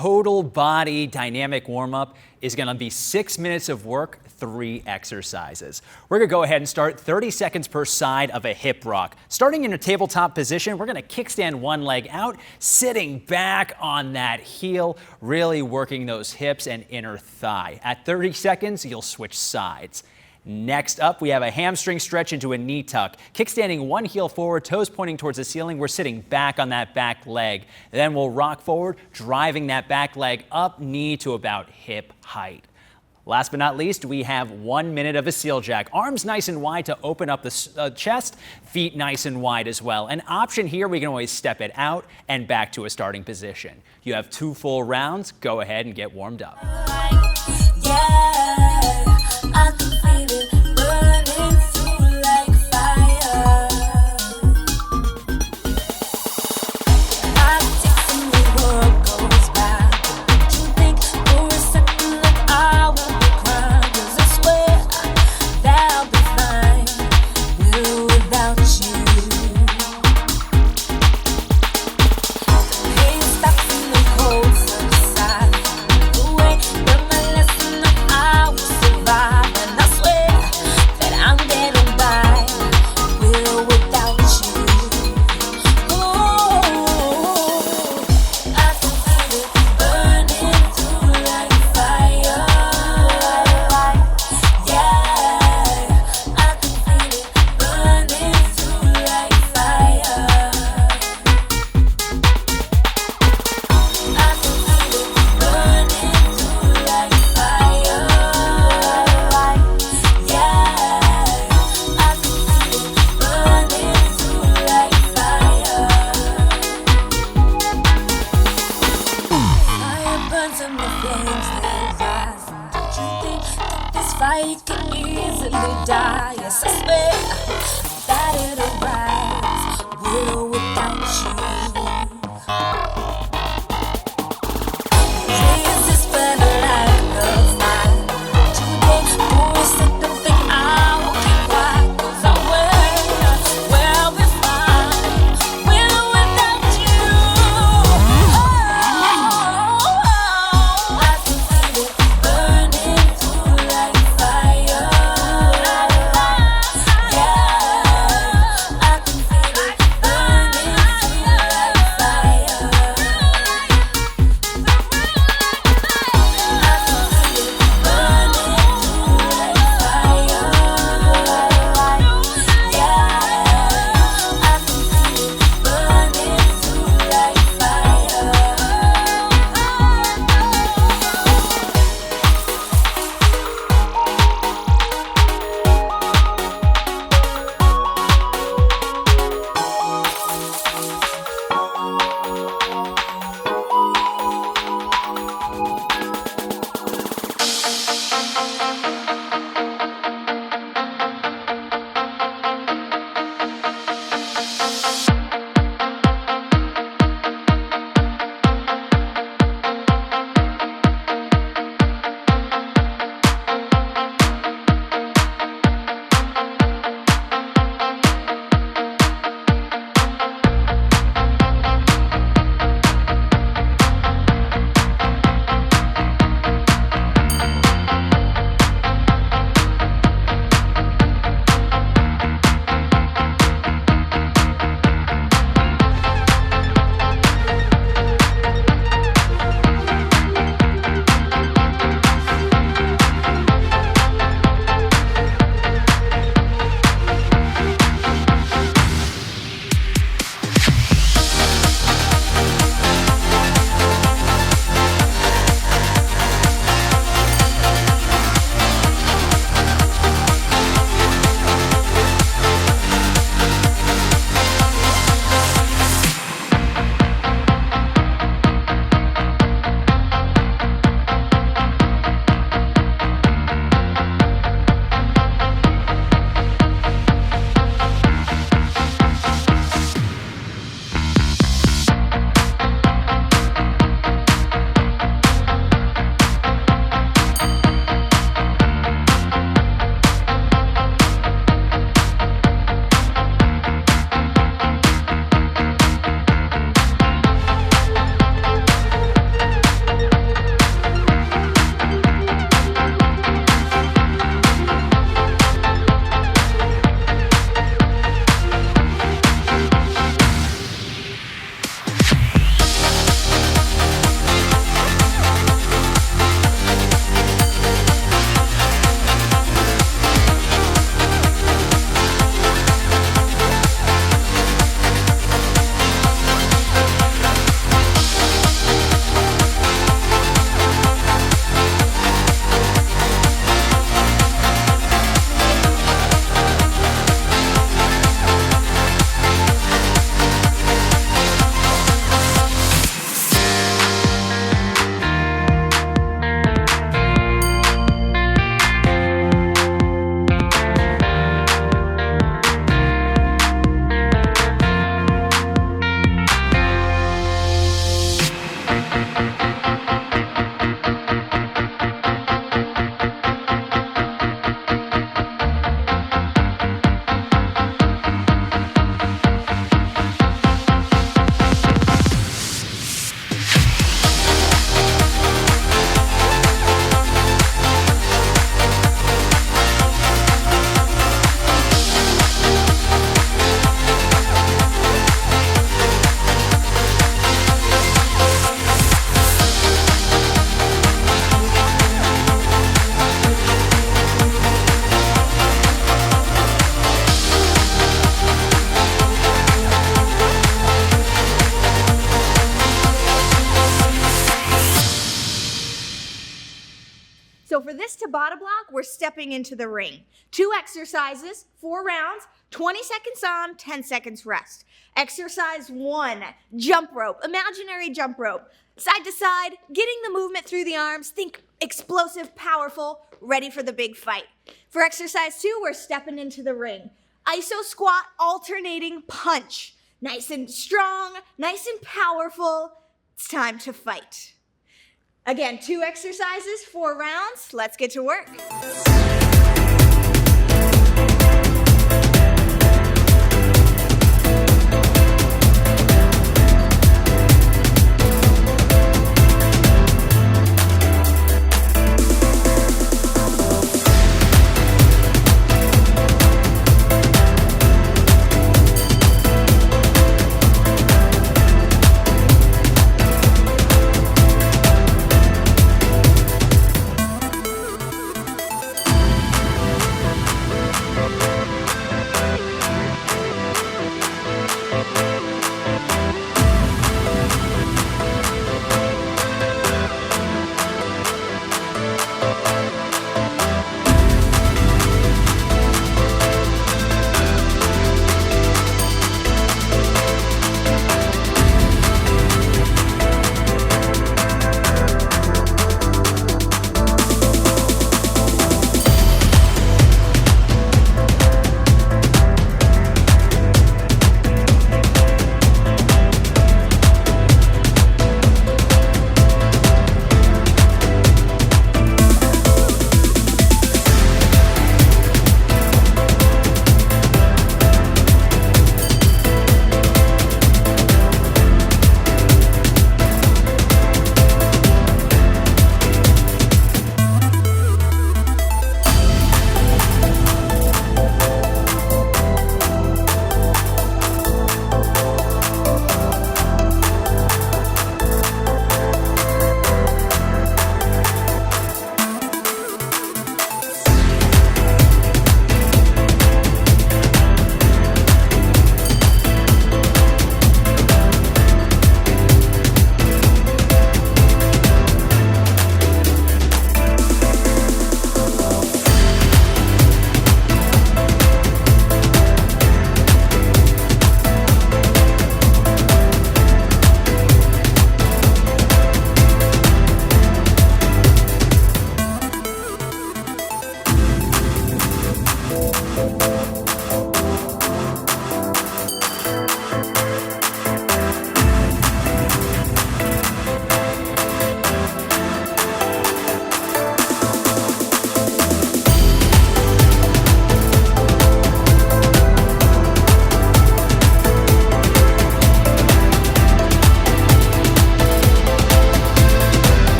total body dynamic warm-up is going to be 6 minutes of work, 3 exercises. We're going to go ahead and start 30 seconds per side of a hip rock. Starting in a tabletop position, we're going to kickstand one leg out, sitting back on that heel, really working those hips and inner thigh. At 30 seconds, you'll switch sides. Next up, we have a hamstring stretch into a knee tuck. Kickstanding one heel forward, toes pointing towards the ceiling. We're sitting back on that back leg. Then we'll rock forward, driving that back leg up, knee to about hip height. Last but not least, we have 1 minute of a seal jack. Arms nice and wide to open up the chest, feet nice and wide as well. An option here, we can always step it out and back to a starting position. You have 2 full rounds. Go ahead and get warmed up. Fight can easily die. Yes, I swear that it'll rise with or without you. This is for the lack of mine. Today, boys, I don't think I will keep quiet, 'cause I will be fine with or without you. I can feel it burning through like So for this Tabata block, we're stepping into the ring. 2 exercises, 4 rounds, 20 seconds on, 10 seconds rest. Exercise 1, jump rope, imaginary jump rope. Side to side, getting the movement through the arms. Think explosive, powerful, ready for the big fight. For exercise 2, we're stepping into the ring. Iso squat, alternating punch. Nice and strong, nice and powerful. It's time to fight. Again, 2 exercises, 4 rounds. Let's get to work.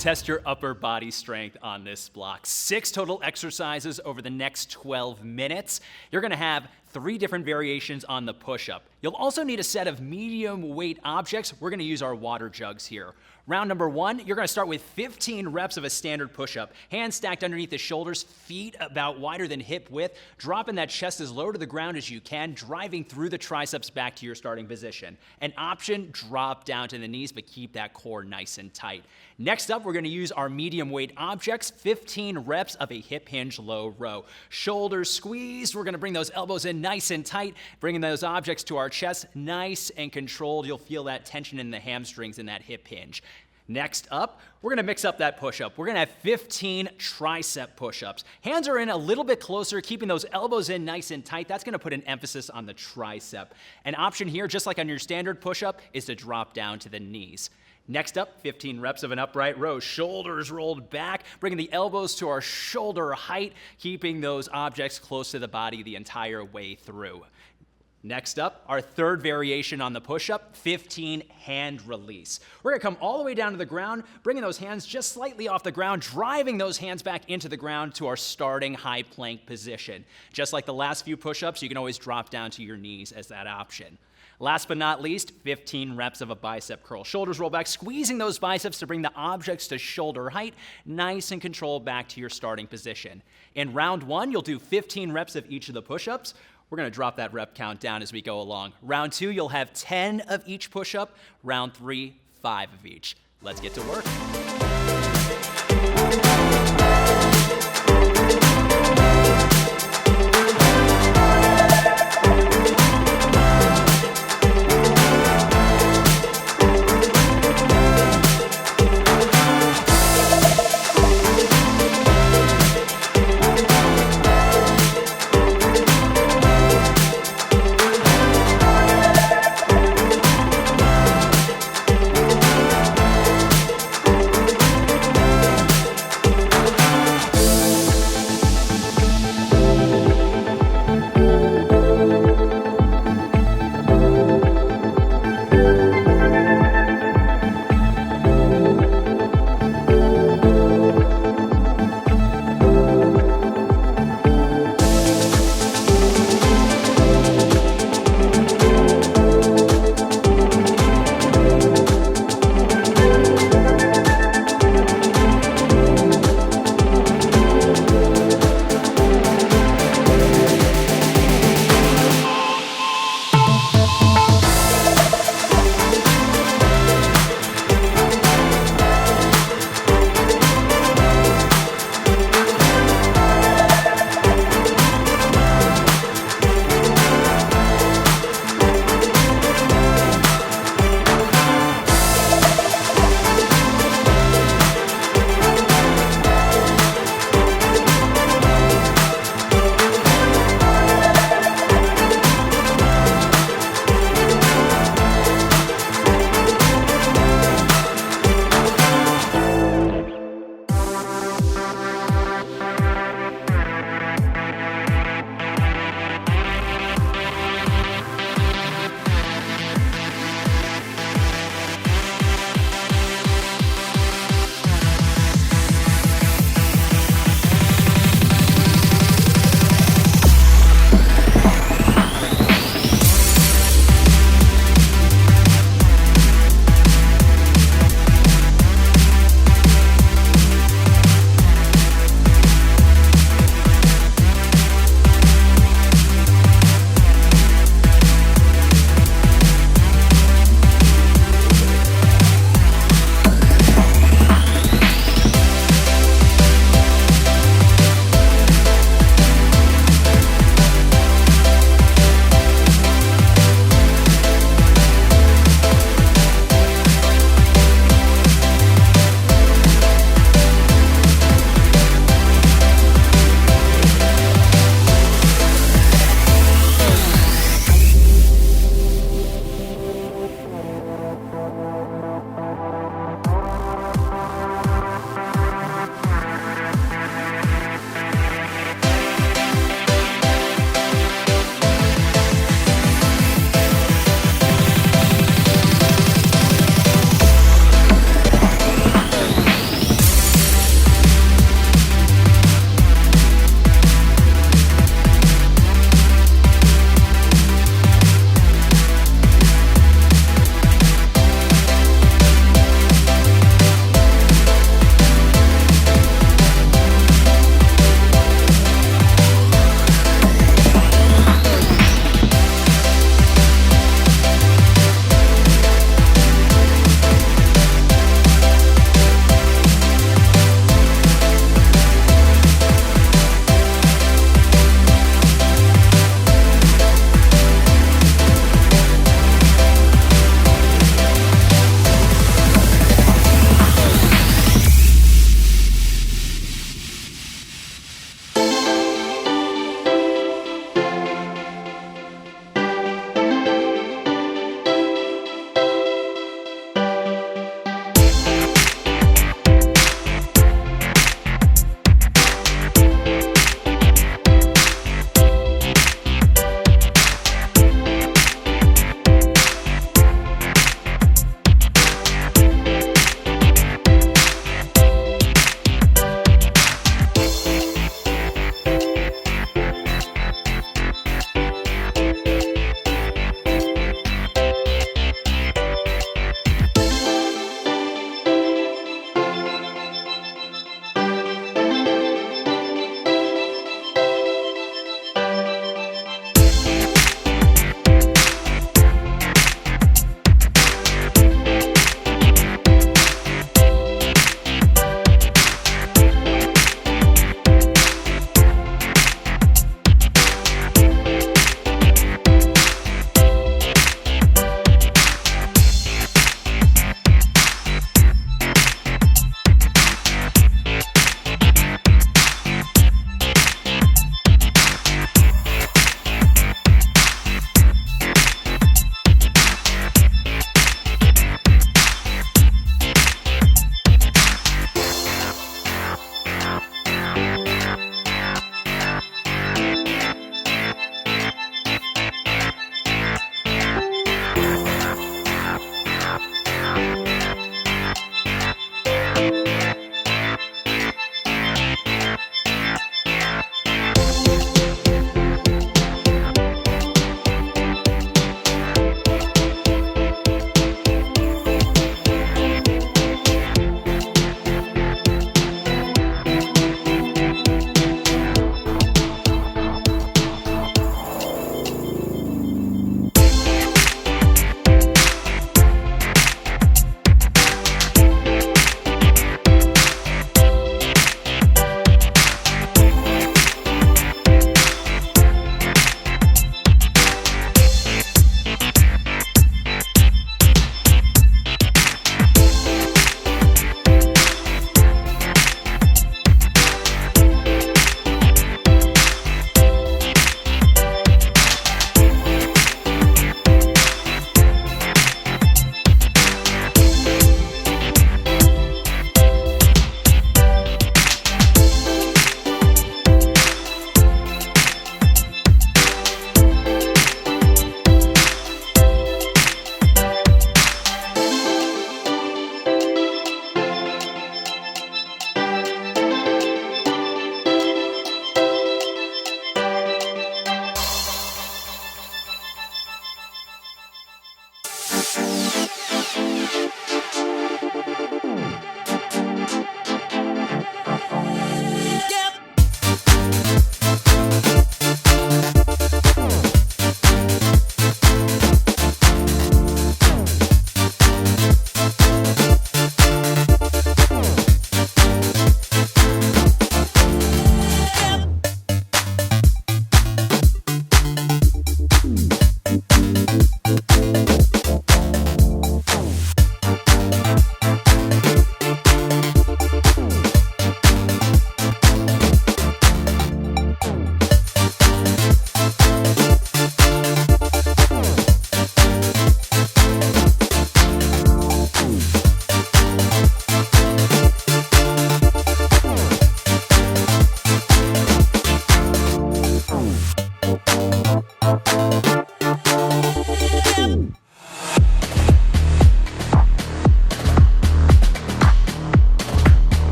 test your upper body strength on this block. 6 total exercises over the next 12 minutes. You're gonna have 3 different variations on the push-up. You'll also need a set of medium weight objects. We're gonna use our water jugs here. Round number 1, you're gonna start with 15 reps of a standard push-up. Hands stacked underneath the shoulders, feet about wider than hip width, dropping that chest as low to the ground as you can, driving through the triceps back to your starting position. An option, drop down to the knees, but keep that core nice and tight. Next up, we're gonna use our medium weight objects, 15 reps of a hip hinge low row. Shoulders squeezed, we're gonna bring those elbows in nice and tight, bringing those objects to our chest nice and controlled. You'll feel that tension in the hamstrings in that hip hinge. Next up, we're gonna mix up that push-up. We're gonna have 15 tricep push-ups. Hands are in a little bit closer, keeping those elbows in nice and tight. That's gonna put an emphasis on the tricep. An option here, just like on your standard push-up, is to drop down to the knees. Next up, 15 reps of an upright row. Shoulders rolled back, bringing the elbows to our shoulder height, keeping those objects close to the body the entire way through. Next up, our third variation on the push-up, 15 hand release. We're gonna come all the way down to the ground, bringing those hands just slightly off the ground, driving those hands back into the ground to our starting high plank position. Just like the last few push-ups, you can always drop down to your knees as that option. Last but not least, 15 reps of a bicep curl. Shoulders roll back, squeezing those biceps to bring the objects to shoulder height, nice and controlled back to your starting position. In round 1, you'll do 15 reps of each of the push-ups. We're gonna drop that rep count down as we go along. Round 2, you'll have 10 of each push-up. Round 3, 5 of each. Let's get to work.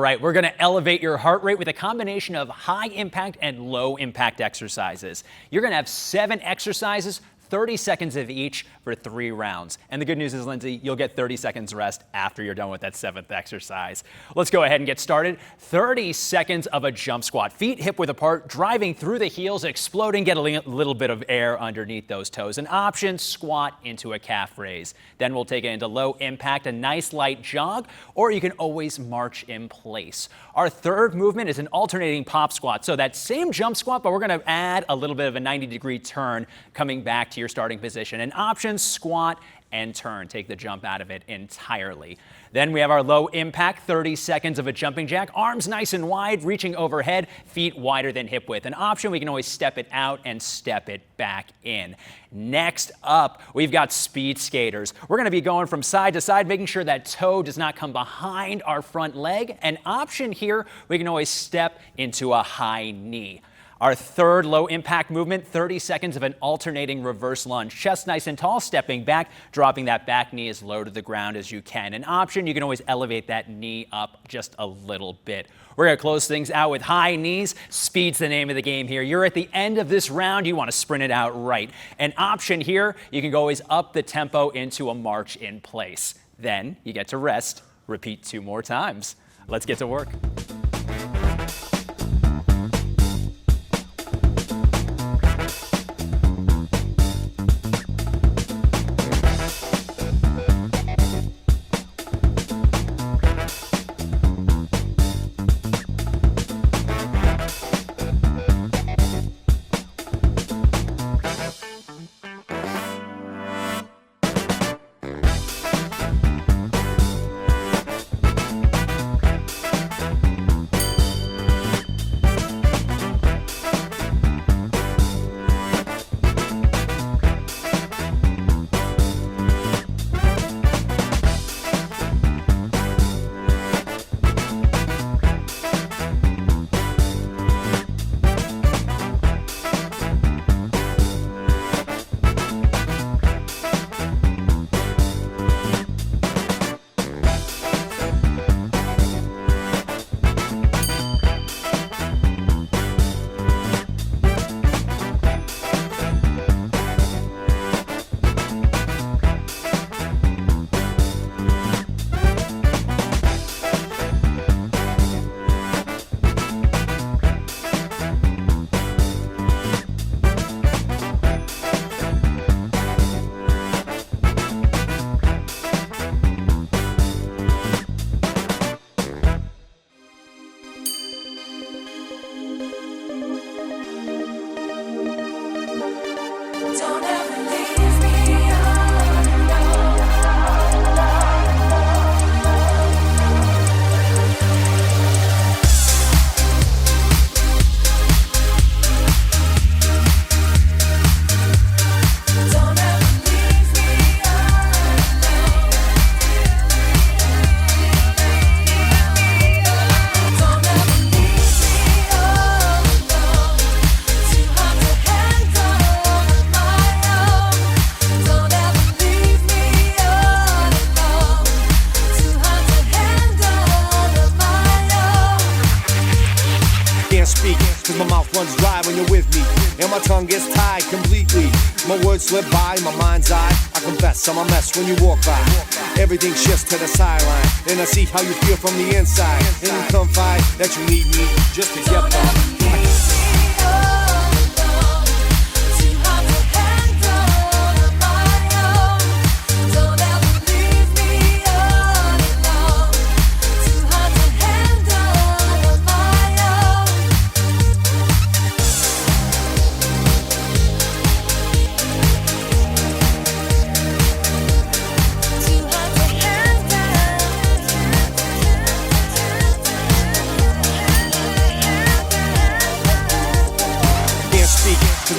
right, we're gonna elevate your heart rate with a combination of high impact and low impact exercises. You're gonna have 7 exercises, 30 seconds of each for 3 rounds. And the good news is, Lindsay, you'll get 30 seconds rest after you're done with that 7th exercise. Let's go ahead and get started. 30 seconds of a jump squat. Feet hip width apart, driving through the heels, exploding, get a little bit of air underneath those toes. An option, squat into a calf raise. Then we'll take it into low impact, a nice light jog, or you can always march in place. Our third movement is an alternating pop squat. So that same jump squat, but we're gonna add a little bit of a 90-degree turn coming back to your starting position. An option, squat and turn. Take the jump out of it entirely. Then we have our low impact, 30 seconds of a jumping jack. Arms nice and wide, reaching overhead, feet wider than hip width. An option, we can always step it out and step it back in. Next up, we've got speed skaters. We're gonna be going from side to side, making sure that toe does not come behind our front leg. An option here, we can always step into a high knee. Our third low impact movement, 30 seconds of an alternating reverse lunge. Chest nice and tall, stepping back, dropping that back knee as low to the ground as you can. An option, you can always elevate that knee up just a little bit. We're gonna close things out with high knees. Speed's the name of the game here. You're at the end of this round, you wanna sprint it out right. An option here, you can always up the tempo into a march in place. Then you get to rest, repeat 2 more times. Let's get to work. tongue gets tied completely. My words slip by, my mind's eye. I confess I'm a mess when you walk by. Everything shifts to the sideline, and I see how you feel from the inside. And you confide that you need me just to get by.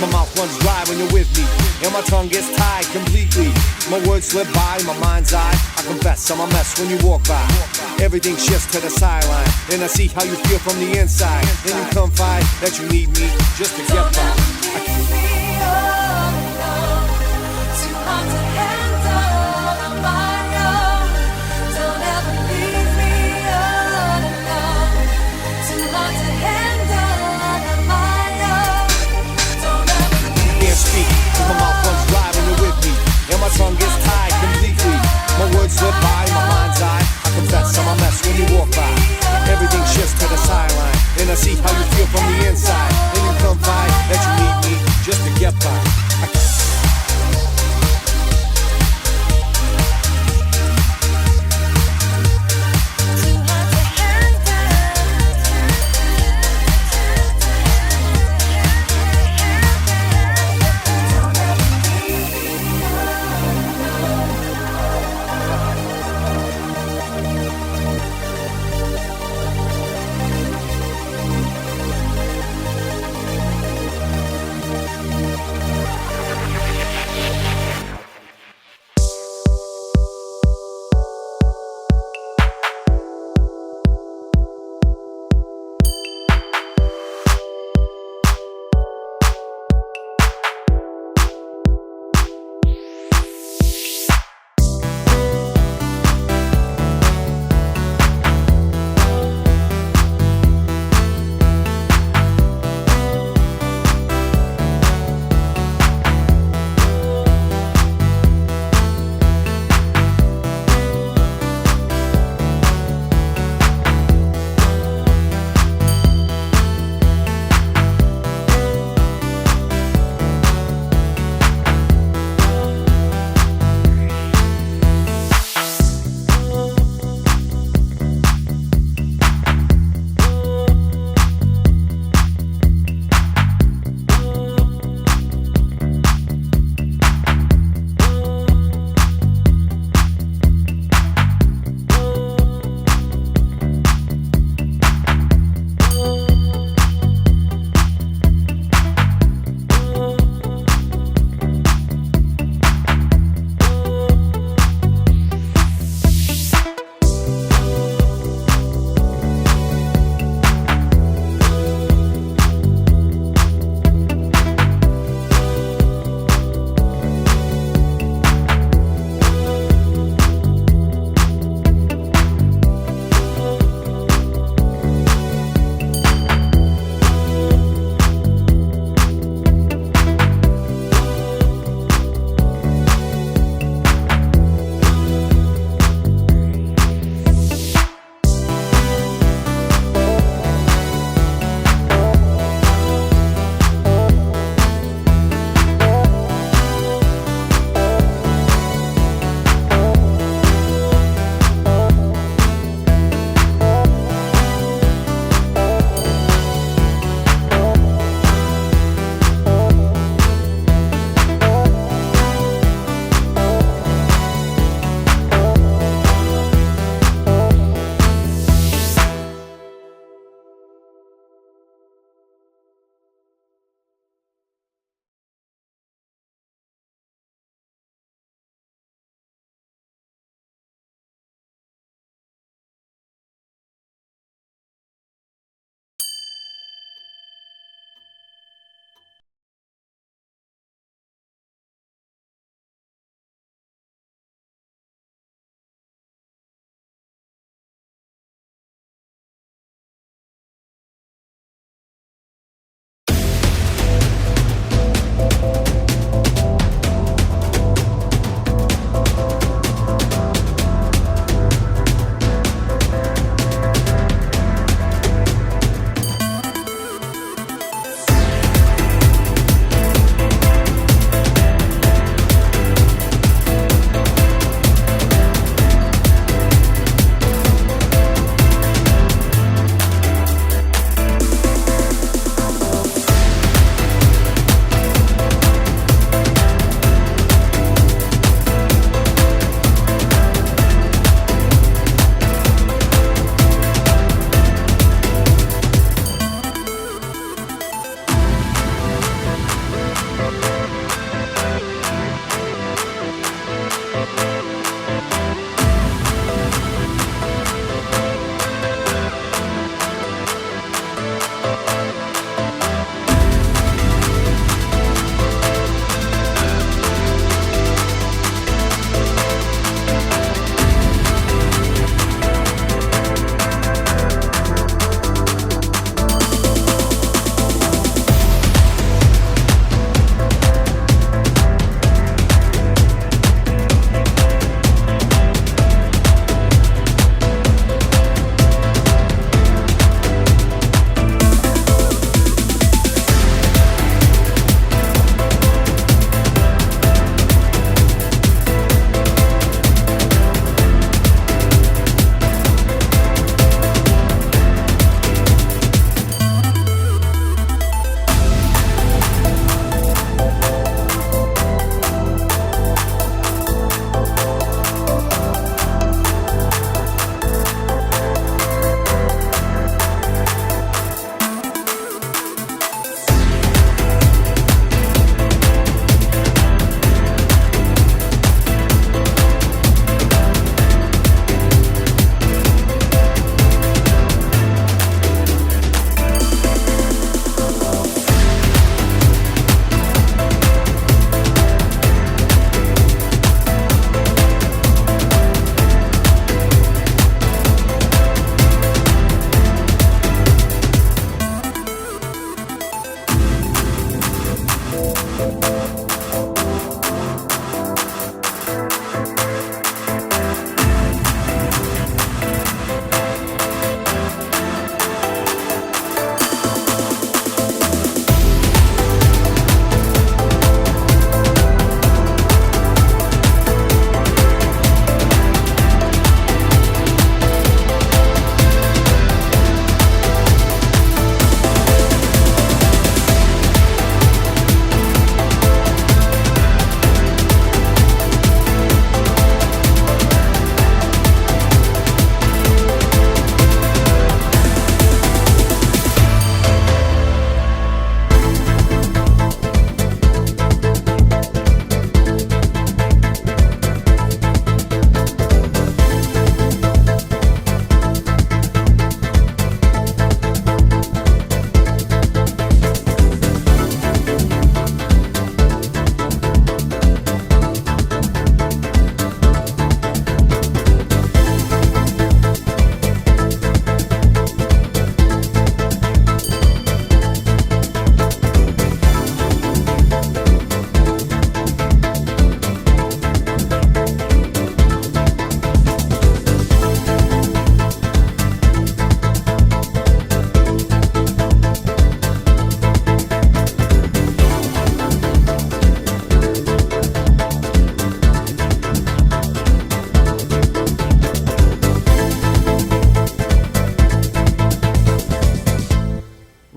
My mouth runs dry when you're with me, and my tongue gets tied completely. My words slip by, my mind's eye. I confess I'm a mess when you walk by. Everything shifts to the sideline, and I see how you feel from the inside. And you confide that you need me just to get by. you walk by. Everything shifts to the sideline, and I see how you feel from the inside. And you come by that you need me just to get by.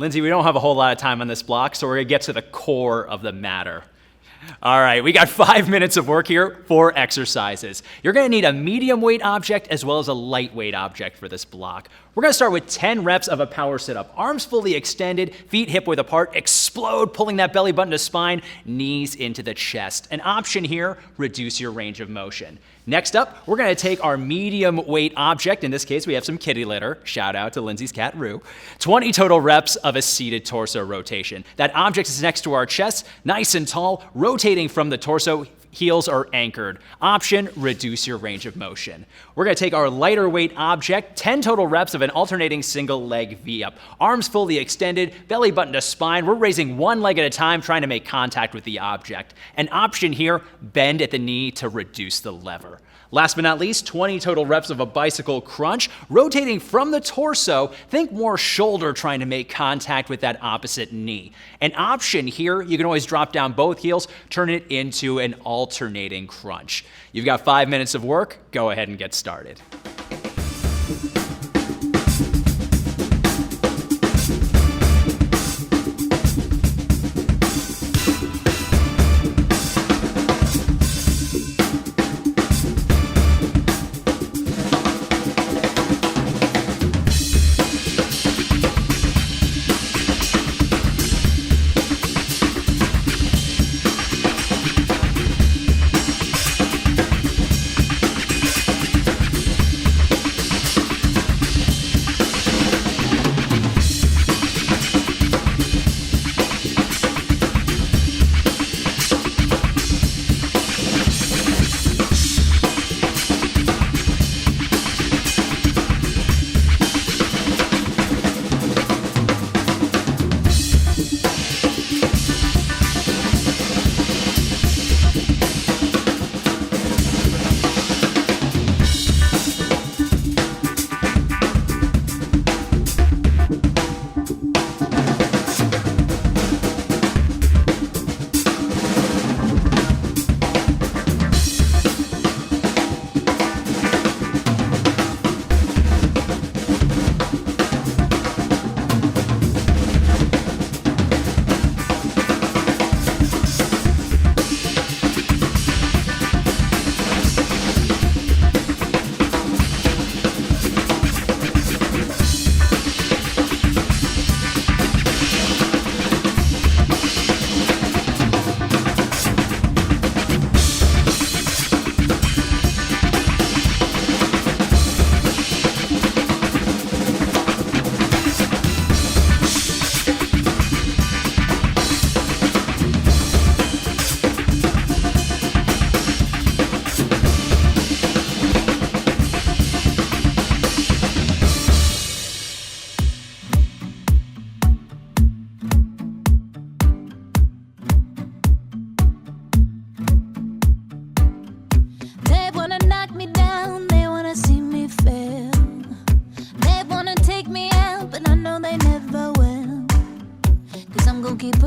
Lindsay, we don't have a whole lot of time on this block, so we're going to get to the core of the matter. All right, we got 5 minutes of work here, 4 exercises. You're going to need a medium weight object as well as a lightweight object for this block. We're going to start with 10 reps of a power sit-up. Arms fully extended, feet hip-width apart, explode, pulling that belly button to spine, knees into the chest. An option here, reduce your range of motion. Next up, we're going to take our medium weight object. In this case, we have some kitty litter. Shout out to Lindsay's cat, Rue. 20 total reps of a seated torso rotation. That object is next to our chest, nice and tall, rotating from the torso. Heels are anchored. Option, reduce your range of motion. We're going to take our lighter weight object, 10 total reps of an alternating single leg V-up. Arms fully extended, belly button to spine. We're raising one leg at a time, trying to make contact with the object. An option here, bend at the knee to reduce the lever. Last but not least, 20 total reps of a bicycle crunch, rotating from the torso. Think more shoulder, trying to make contact with that opposite knee. An option here, you can always drop down both heels, turn it into an alternating crunch. You've got 5 minutes of work. Go ahead and get started.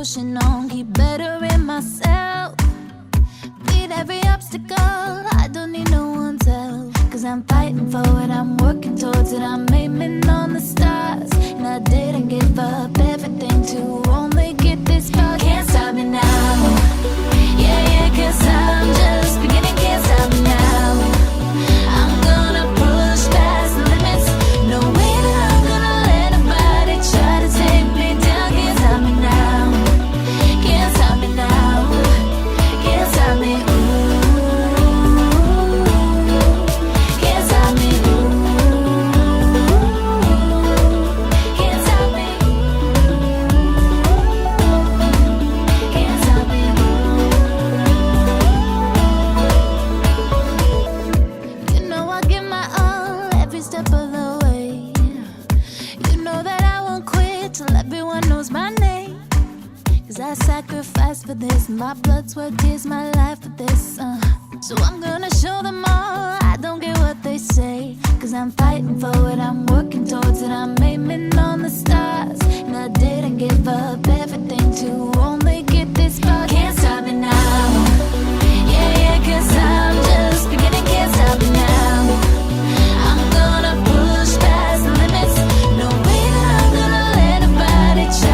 pushing on, keep bettering myself. Beat every obstacle, I don't need no one's help. Cause I'm fighting for it, I'm working towards it, I'm aiming on the stars. And I didn't give up everything to only get this far. Can't stop me now, yeah, cause I'm just beginning. Can't stop me now, I'm gonna push past the limits. No way that I'm gonna let nobody try to take me down. Can't stop me now, can't stop me now, can't stop me, can't stop me, can't stop me, can't stop me. You know I give my all every step of the way. You know that I won't quit till everyone knows my name. Cause I sacrifice for this, my blood, sweat, tears, my life for this. So I'm gonna show them all, I don't care what they say. Cause I'm fighting for it, I'm working towards it, I'm aiming on the stars. And I didn't give up everything to only get this far. Can't stop me now, yeah, cause I'm just beginning. Can't stop me now, I'm gonna push past the limits. No way that I'm gonna let nobody try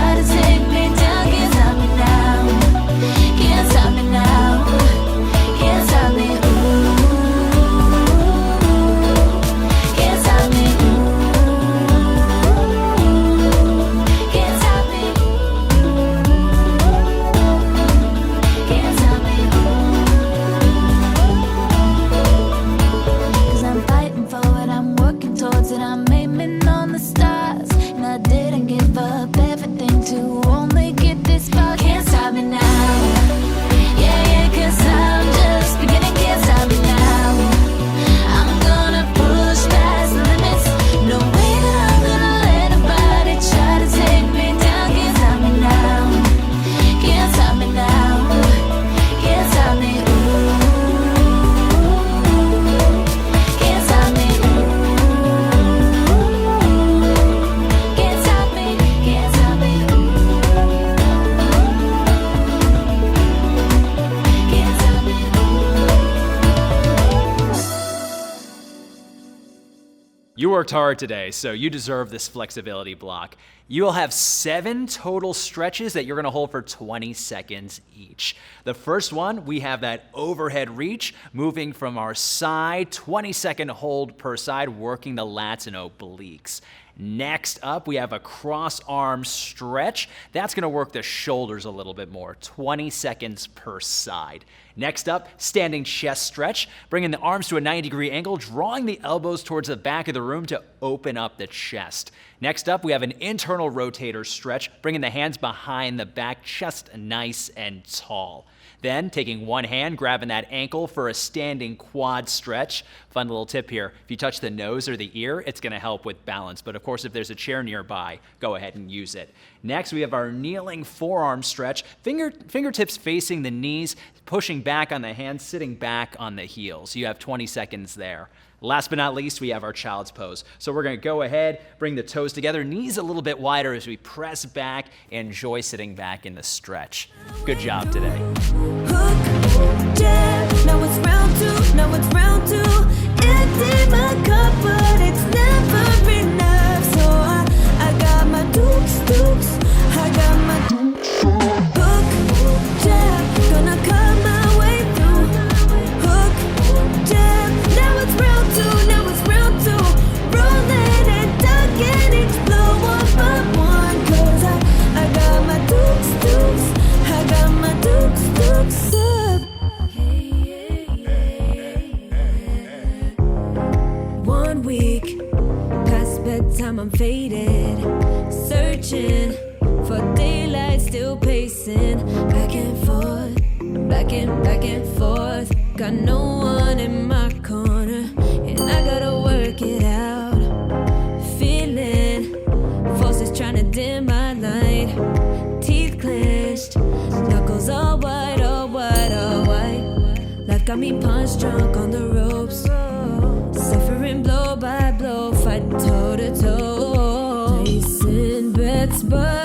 You worked hard today, so you deserve this flexibility block. You will have 7 total stretches that you're going to hold for 20 seconds each. The first one, we have that overhead reach, moving from our side, 20-second hold per side, working the lats and obliques. Next up, we have a cross arm stretch. That's going to work the shoulders a little bit more, 20 seconds per side. Next up, standing chest stretch, bringing the arms to a 90-degree angle, drawing the elbows towards the back of the room to open up the chest. Next up, we have an internal rotator stretch, bringing the hands behind the back, chest nice and tall. Then, taking one hand, grabbing that ankle for a standing quad stretch. Fun little tip here, if you touch the nose or the ear, it's going to help with balance. But of course, if there's a chair nearby, go ahead and use it. Next, we have our kneeling forearm stretch. Fingertips facing the knees, pushing back on the hands, sitting back on the heels. You have 20 seconds there. Last but not least, we have our child's pose. So we're going to go ahead, bring the toes together, knees a little bit wider as we press back, enjoy sitting back in the stretch. Good job today. Hook, jab, now it's round 2, now it's round 2. Empty my cup, but it's never enough. So I got my dukes, I got my hook, jab, gonna cut my way through. Hook, jab, now it's round 2, now it's round 2. Rolling and ducking each blow one by one. 'Cause I got my dukes, I got my dukes up. 1 week past bedtime, I'm faded, searching for daylight, still pacing back and forth, back and forth. Got no one in my corner, and I gotta work it out. Feeling forces trying to dim my light. Teeth clenched, knuckles all white, all white, all white. Life got me punch drunk on the ropes, suffering blow by blow, fighting toe to toe. Placing bets, but